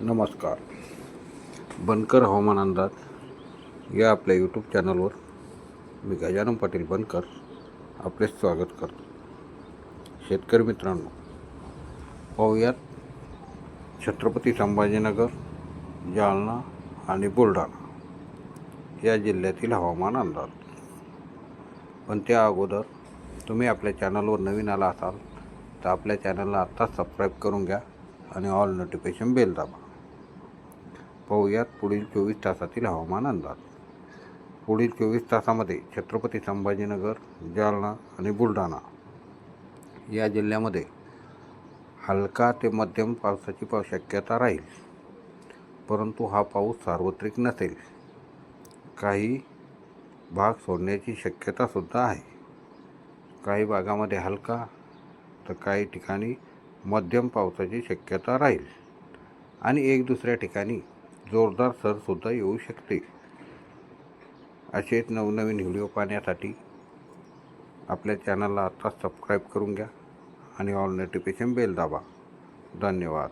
नमस्कार. बनकर हवामान अंदाज या आपल्या यूट्यूब चॅनलवर मी गजानन पाटील बनकर आपले स्वागत करतो. शेतकरी मित्रांनो, पाहूयात छत्रपती संभाजीनगर, जालना आणि बुलढाणा या जिल्ह्यातील हवामान अंदाज. पण त्या अगोदर तुम्ही आपल्या चॅनलवर नवीन आला असाल तर आपल्या चॅनलला आत्ताच सबस्क्राईब करून घ्या आणि ऑल नोटिफिकेशन बेल दाबा. पाहूयात पुढील 24 तासातील हवामान अंदाज. पुढील 24 तासामध्ये छत्रपती संभाजीनगर, जालना आणि बुलढाणा या जिल्ह्यामध्ये हलका ते मध्यम पावसाची शक्यता राहील, परंतु हा पाऊस सार्वत्रिक नसेल. काही भाग सोडण्याची शक्यतासुद्धा आहे. काही भागामध्ये हलका तर काही ठिकाणी मध्यम पावसाची शक्यता राहील आणि एक दुसऱ्या ठिकाणी जोरदार सरसुद्धा येऊ शकते. असेच नवनवीन व्हिडिओ पाहण्यासाठी आपल्या चॅनलला आत्ताच सबस्क्राईब करून घ्या आणि ऑल नोटिफिकेशन बेल दाबा. धन्यवाद.